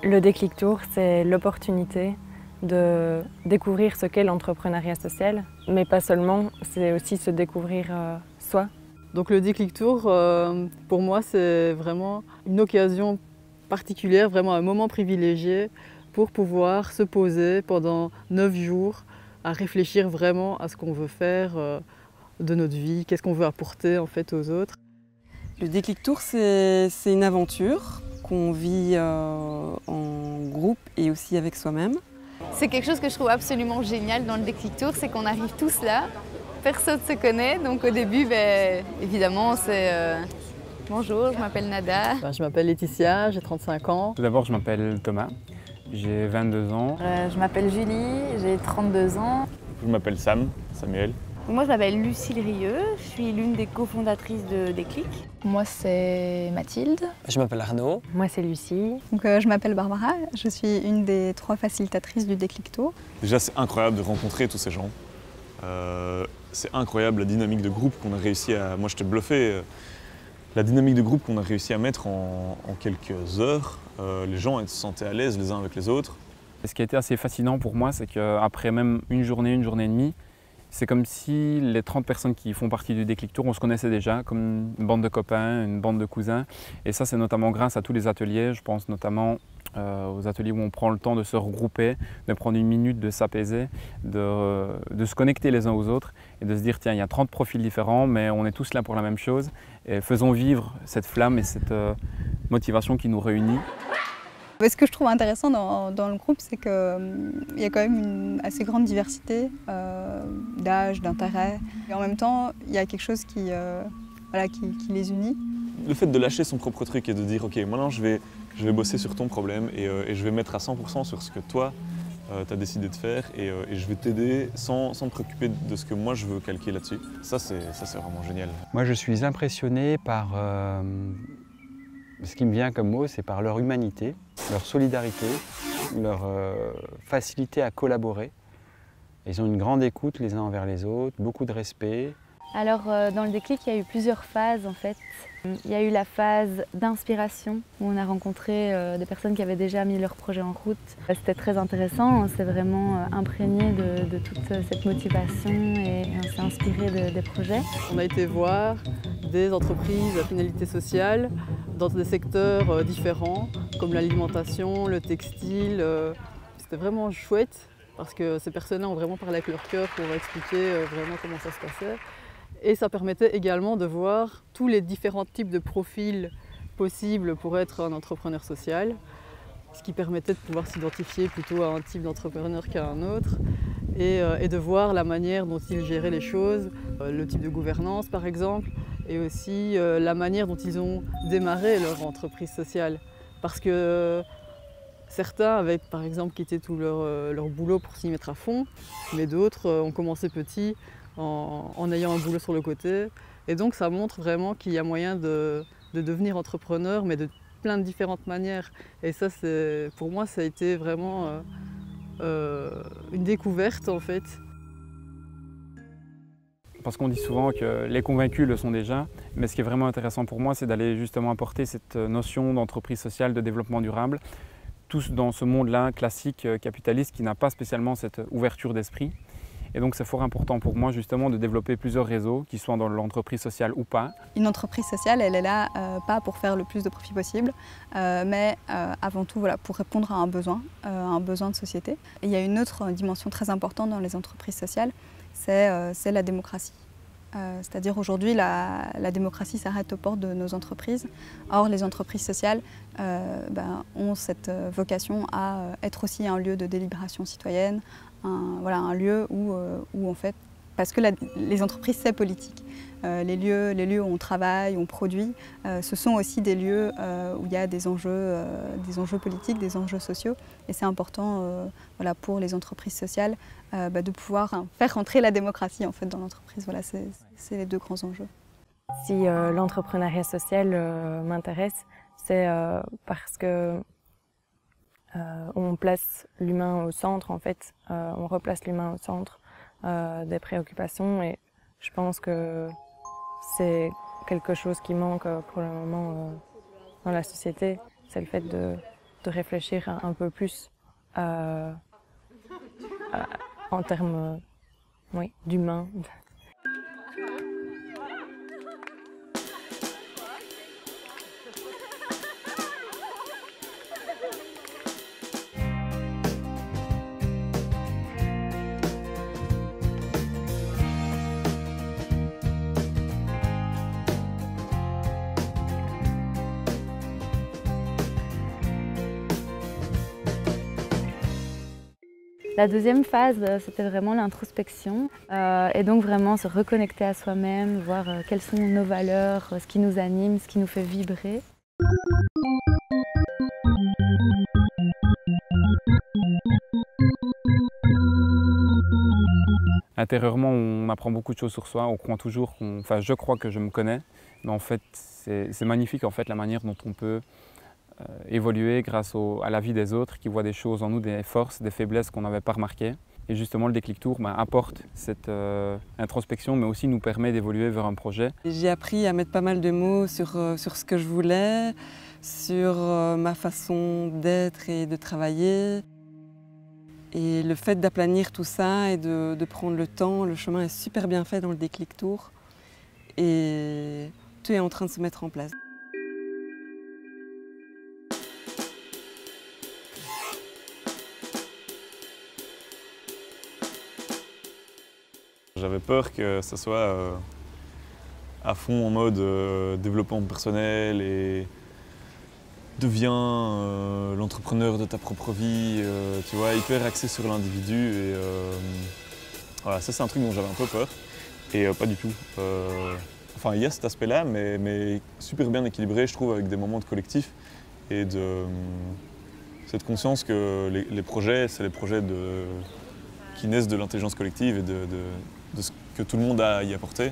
Le Déclic Tour, c'est l'opportunité de découvrir ce qu'est l'entrepreneuriat social, mais pas seulement, c'est aussi se découvrir soi. Donc le Déclic Tour, pour moi, c'est vraiment une occasion particulière, vraiment un moment privilégié pour pouvoir se poser pendant 9 jours à réfléchir vraiment à ce qu'on veut faire de notre vie, qu'est-ce qu'on veut apporter en fait aux autres. Le Déclic Tour, c'est une aventure qu'on vit en groupe et aussi avec soi-même. C'est quelque chose que je trouve absolument génial dans le Déclic Tour, c'est qu'on arrive tous là, personne ne se connaît, donc au début, évidemment, c'est bonjour, je m'appelle Nada. Je m'appelle Laetitia, j'ai 35 ans. Tout d'abord, je m'appelle Thomas, j'ai 22 ans. Je m'appelle Julie, j'ai 32 ans. Je m'appelle Samuel. Moi, je m'appelle Lucille Rieux, je suis l'une des cofondatrices de Déclic. Moi, c'est Mathilde. Je m'appelle Arnaud. Moi, c'est Lucie. Donc, je m'appelle Barbara, je suis une des 3 facilitatrices du Déclic Tour. Déjà, c'est incroyable de rencontrer tous ces gens. C'est incroyable la dynamique de groupe qu'on a réussi à... Moi, j'étais bluffé. La dynamique de groupe qu'on a réussi à mettre en quelques heures. Les gens se sentaient à l'aise les uns avec les autres. Ce qui a été assez fascinant pour moi, c'est qu'après même une journée et demie, c'est comme si les 30 personnes qui font partie du Déclic Tour, on se connaissait déjà, comme une bande de copains, une bande de cousins. Et ça, c'est notamment grâce à tous les ateliers. Je pense notamment aux ateliers où on prend le temps de se regrouper, de prendre une minute, de s'apaiser, de se connecter les uns aux autres et de se dire, tiens, il y a 30 profils différents, mais on est tous là pour la même chose. Et faisons vivre cette flamme et cette motivation qui nous réunit. Ce que je trouve intéressant dans le groupe, c'est qu'il y a quand même une assez grande diversité d'âge, d'intérêts. Et en même temps, il y a quelque chose qui les unit. Le fait de lâcher son propre truc et de dire, ok, maintenant je vais bosser sur ton problème et je vais mettre à 100% sur ce que toi, tu as décidé de faire et je vais t'aider sans me préoccuper de ce que moi je veux calquer là-dessus. Ça, c'est vraiment génial. Moi, je suis impressionné par... ce qui me vient comme mot, c'est par leur humanité, leur solidarité, leur facilité à collaborer. Ils ont une grande écoute les uns envers les autres, beaucoup de respect. Alors dans le Déclic, il y a eu plusieurs phases en fait. Il y a eu la phase d'inspiration où on a rencontré des personnes qui avaient déjà mis leur projet en route. C'était très intéressant, on s'est vraiment imprégné de toute cette motivation et on s'est inspiré des projets. On a été voir des entreprises à finalité sociale dans des secteurs différents comme l'alimentation, le textile. C'était vraiment chouette parce que ces personnes-là ont vraiment parlé avec leur cœur pour expliquer vraiment comment ça se passait. Et ça permettait également de voir tous les différents types de profils possibles pour être un entrepreneur social, ce qui permettait de pouvoir s'identifier plutôt à un type d'entrepreneur qu'à un autre et de voir la manière dont ils géraient les choses, le type de gouvernance par exemple, et aussi la manière dont ils ont démarré leur entreprise sociale. Parce que certains avaient par exemple quitté tout leur boulot pour s'y mettre à fond, mais d'autres ont commencé petits en ayant un boulot sur le côté. Et donc ça montre vraiment qu'il y a moyen de devenir entrepreneur, mais de plein de différentes manières. Et ça, pour moi, ça a été vraiment une découverte en fait. Parce qu'on dit souvent que les convaincus le sont déjà, mais ce qui est vraiment intéressant pour moi, c'est d'aller justement apporter cette notion d'entreprise sociale, de développement durable, tous dans ce monde-là classique capitaliste qui n'a pas spécialement cette ouverture d'esprit. Et donc c'est fort important pour moi justement de développer plusieurs réseaux, qu'ils soient dans l'entreprise sociale ou pas. Une entreprise sociale, elle est là pas pour faire le plus de profit possible, mais avant tout pour répondre à un besoin de société. Et il y a une autre dimension très importante dans les entreprises sociales, c'est la démocratie. C'est-à-dire aujourd'hui, la démocratie s'arrête aux portes de nos entreprises. Or, les entreprises sociales ont cette vocation à être aussi un lieu de délibération citoyenne, un lieu où en fait, parce que les entreprises c'est politique. Les lieux où on travaille, où on produit, ce sont aussi des lieux où il y a des enjeux politiques, des enjeux sociaux. Et c'est important pour les entreprises sociales de pouvoir faire rentrer la démocratie en fait, dans l'entreprise. Voilà, c'est les 2 grands enjeux. Si l'entrepreneuriat social m'intéresse, c'est parce que on place l'humain au centre, en fait. On replace l'humain au centre des préoccupations et je pense que c'est quelque chose qui manque pour le moment dans la société. C'est le fait de réfléchir un peu plus en termes d'humain. La deuxième phase, c'était vraiment l'introspection et donc vraiment se reconnecter à soi-même, voir quelles sont nos valeurs, ce qui nous anime, ce qui nous fait vibrer. Intérieurement, on apprend beaucoup de choses sur soi, on croit toujours, enfin je crois que je me connais, mais en fait c'est magnifique en fait la manière dont on peut évoluer grâce à la vie des autres qui voient des choses en nous, des forces, des faiblesses qu'on n'avait pas remarquées. Et justement le déclic tour apporte cette introspection mais aussi nous permet d'évoluer vers un projet. J'ai appris à mettre pas mal de mots sur ce que je voulais, sur ma façon d'être et de travailler. Et le fait d'aplanir tout ça et de prendre le temps, le chemin est super bien fait dans le déclic tour et tout est en train de se mettre en place. J'avais peur que ça soit à fond en mode développement personnel et deviens l'entrepreneur de ta propre vie, tu vois, hyper axé sur l'individu. Et voilà, ça c'est un truc dont j'avais un peu peur et pas du tout. Enfin, il y a cet aspect-là, mais super bien équilibré, je trouve, avec des moments de collectif et de cette conscience que les projets, c'est les projets qui naissent de l'intelligence collective et de ce que tout le monde a à y apporter.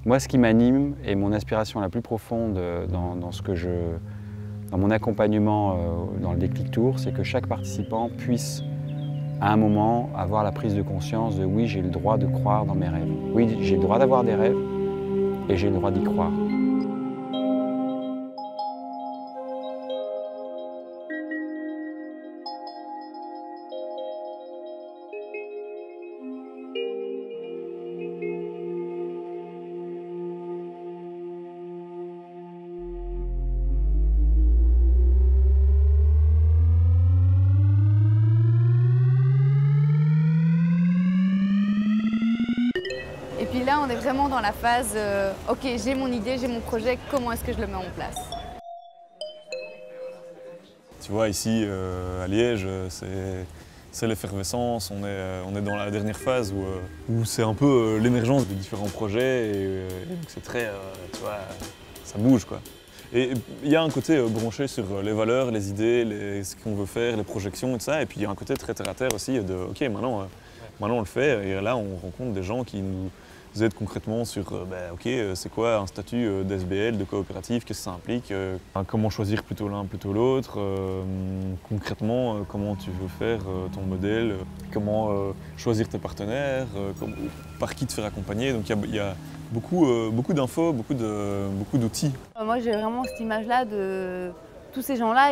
Moi, ce qui m'anime et mon aspiration la plus profonde dans mon accompagnement dans le déclic tour, c'est que chaque participant puisse, à un moment, avoir la prise de conscience de oui, j'ai le droit de croire dans mes rêves. Oui, j'ai le droit d'avoir des rêves et j'ai le droit d'y croire. Et puis là, on est vraiment dans la phase ok, j'ai mon idée, j'ai mon projet, comment est-ce que je le mets en place? Tu vois, ici, à Liège, c'est l'effervescence, on est dans la dernière phase où c'est un peu l'émergence de différents projets et donc c'est très, tu vois, ça bouge quoi. Et il y a un côté branché sur les valeurs, les idées, ce qu'on veut faire, les projections et tout ça, et puis il y a un côté très terre à terre aussi de ok, maintenant on le fait et là on rencontre des gens qui nous aident concrètement sur ok, c'est quoi un statut d'SBL, de coopérative, qu'est-ce que ça implique, comment choisir plutôt l'un plutôt l'autre, concrètement comment tu veux faire ton modèle, comment choisir tes partenaires, par qui te faire accompagner. Donc il y a beaucoup d'infos, beaucoup d'outils. Moi j'ai vraiment cette image-là de tous ces gens-là,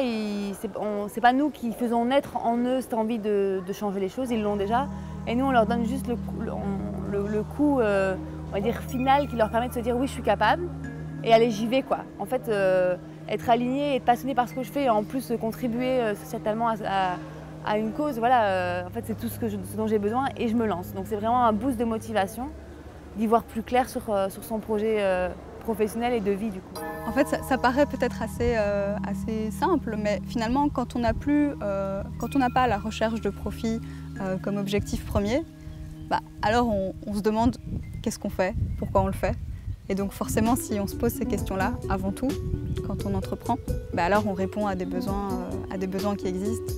c'est pas nous qui faisons naître en eux cette envie de changer les choses, ils l'ont déjà. Et nous on leur donne juste le coup on va dire final qui leur permet de se dire oui je suis capable et allez j'y vais quoi. En fait être aligné et être passionné par ce que je fais et en plus contribuer socialement à une cause, voilà, en fait c'est tout ce dont j'ai besoin et je me lance. Donc c'est vraiment un boost de motivation d'y voir plus clair sur son projet professionnel et de vie du coup. En fait ça paraît peut-être assez simple, mais finalement quand on n'a pas la recherche de profit comme objectif premier, alors on se demande qu'est-ce qu'on fait, pourquoi on le fait. Et donc forcément si on se pose ces questions-là avant tout, quand on entreprend, alors on répond à des besoins qui existent.